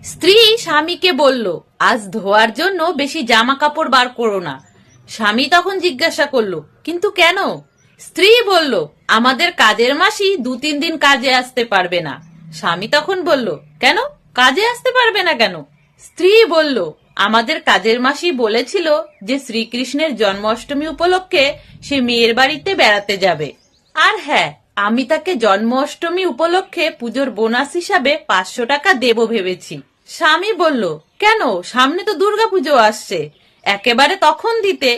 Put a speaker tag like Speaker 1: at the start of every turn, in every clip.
Speaker 1: স্ত্রী স্বামীকে বলল, আজ ধোয়ার জন্য বেশি জামা কাপড় বার করো না। স্বামী তখন জিজ্ঞাসা করলো, কিন্তু কেন? স্ত্রী বলল, আমাদের কাজের মাসি 2-3 দিন কাজে আসতে পারবে না। স্বামী তখন বলল, কেন, কাজে আসতে পারবে না কেন? স্ত্রী বলল, আমাদের কাজের মাসি বলেছিল যে শ্রীকৃষ্ণের জন্মাষ্টমী উপলক্ষে সে মেয়ের বাড়িতে বেড়াতে যাবে। আর হ্যাঁ, আমি তাকে জন্মাষ্টমী উপলক্ষে পুজোর বোনাস হিসাবে 500 টাকা দেব ভেবেছি। স্বামী বলল, কেন, সামনে তো দুর্গাপুজো আসছে, একেবারে তখন দিতে।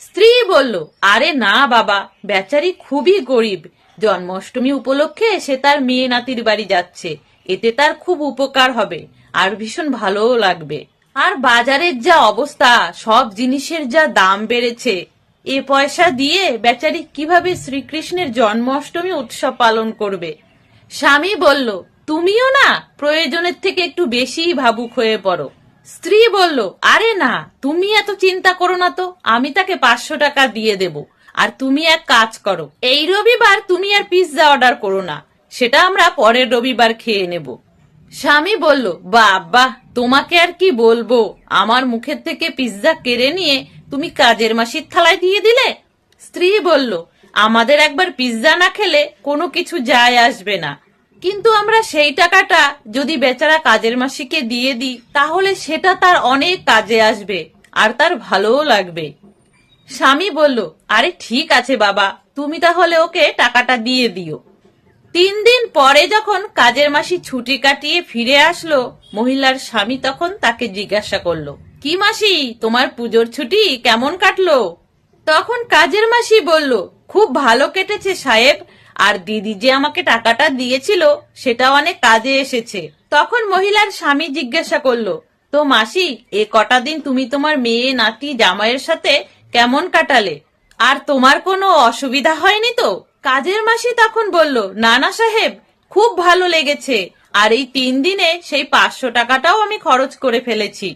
Speaker 1: স্ত্রী বলল, আরে না বাবা, বেচারি খুবই গরিব, জন্মাষ্টমী উপলক্ষে সে তার মেয়ে নাতির বাড়ি যাচ্ছে, এতে তার খুব উপকার হবে আর ভীষণ ভালোও লাগবে। আর বাজারের যা অবস্থা, সব জিনিসের যা দাম বেড়েছে, এ পয়সা দিয়ে বেচারি কিভাবে শ্রীকৃষ্ণের জন্মাষ্টমী উৎসব পালন করবে? স্বামী বলল, তুমিও না প্রয়োজনের থেকে একটু বেশিই ভাবুক হয়ে পড়ো। স্ত্রী বলল, আরে না, তুমি এত চিন্তা করো না তো, আমি তাকে 500 টাকা দিয়ে দেব। আর তুমি এক কাজ করো, এই রবিবার তুমি আর পিৎজা অর্ডার করো না, সেটা আমরা পরের রবিবার খেয়ে নেব। স্বামী বলল, বাবা, তোমাকে আর কি বলবো, আমার মুখের থেকে পিৎজা কেড়ে নিয়ে তুমি কাজের মাসির থালায় দিয়ে দিলে। স্ত্রী বলল, আমাদের একবার পিৎজা না খেলে কোনো কিছু যায় আসবে না, কিন্তু আমরা সেই টাকাটা যদি বেচারা কাজের মাসিকে দিয়ে দিই, তাহলে সেটা তার অনেক কাজে আসবে আর তার ভালোও লাগবে। স্বামী বলল, আরে ঠিক আছে বাবা, তুমি তাহলে ওকে টাকাটা দিয়ে দিও। 3 দিন পরে যখন কাজের মাসি ছুটি কাটিয়ে ফিরে আসলো, মহিলার স্বামী তখন তাকে জিজ্ঞাসা করলো, কি মাসি, তোমার পুজোর ছুটি কেমন কাটলো? তখন কাজের মাসি বলল, খুব ভালো কেটেছে সাহেব, আর দিদি যে আমাকে টাকাটা দিয়েছিল সেটা অনেক কাজে এসেছে। তখন মহিলার স্বামী জিজ্ঞাসা করলো, তো মাসি, এ কটা দিন তুমি তোমার মেয়ে নাতি জামাইয়ের সাথে কেমন কাটালে? আর তোমার কোনো অসুবিধা হয়নি তো? কাজের মাসি তখন বলল, না না সাহেব, খুব ভালো লেগেছে, আর এই 3 দিনে সেই 500 টাকাটাও আমি খরচ করে ফেলেছি।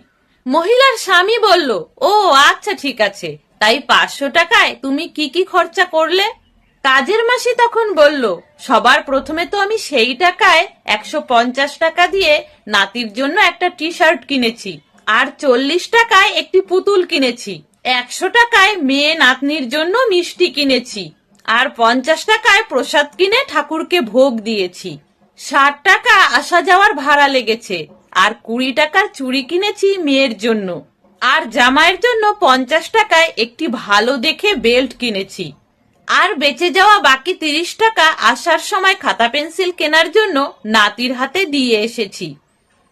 Speaker 1: মহিলার স্বামী বলল, ও আচ্ছা ঠিক আছে, তাই 500 টাকায় তুমি কি কি খরচা করলে? কাজের মাসি তখন বলল, সবার প্রথমে তো আমি সেই টাকায় 150 টাকা দিয়ে নাতির জন্য একটা টি শার্ট কিনেছি, আর 40 টাকায় একটি পুতুল কিনেছি, 100 টাকায় মেয়ে নাতনির জন্য মিষ্টি কিনেছি, আর 50 টাকায় প্রসাদ কিনে ঠাকুরকে ভোগ দিয়েছি। 60 টাকা আসা যাওয়ার ভাড়া লেগেছে, আর 20 টাকার চুড়ি কিনেছি মেয়ের জন্য, আর জামাইয়ের জন্য 50 টাকায় একটি ভালো দেখে বেল্ট কিনেছি, আর বেঁচে যাওয়া বাকি 30 টাকা আসার সময় খাতা পেন্সিল কেনার জন্য নাতির হাতে দিয়ে এসেছি।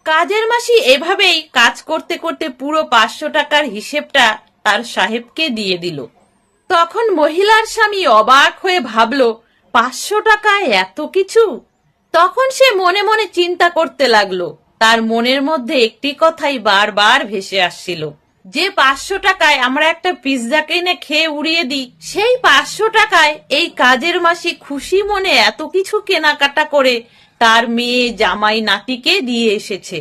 Speaker 1: কাজের মাসি এভাবেই কাজ করতে করতে পুরো 500 টাকার হিসেবটা তার সাহেবকে দিয়ে দিল। তখন মহিলার স্বামী অবাক হয়ে ভাবল, 500 টাকায় এত কিছু? তখন সে মনে মনে চিন্তা করতে লাগলো। তার মনের মধ্যে একটি কথাই বারবার ভেসে আসছিল, যে 500 টাকায় আমরা একটা পিৎজা কিনে খেয়ে উড়িয়ে দিই, সেই 500 টাকায় এই কাজের মাসি খুশি মনে এত কিছু কেনাকাটা করে তার মেয়ে জামাই নাতিকে দিয়ে এসেছে।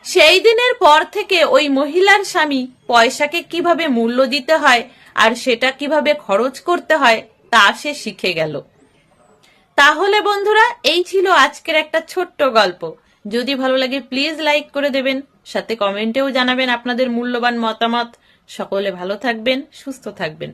Speaker 1: সেই দিনের পর থেকে ওই মহিলার স্বামী পয়সাকে কিভাবে মূল্য দিতে হয় আর সেটা কিভাবে খরচ করতে হয় তা সে শিখে গেল। তাহলে বন্ধুরা, এই ছিল আজকের একটা ছোট্ট গল্প। যদি ভালো লাগে প্লিজ লাইক করে দেবেন, সাথে কমেন্টেও জানাবেন আপনাদের মূল্যবান মতামত। সকলে ভালো থাকবেন, সুস্থ থাকবেন।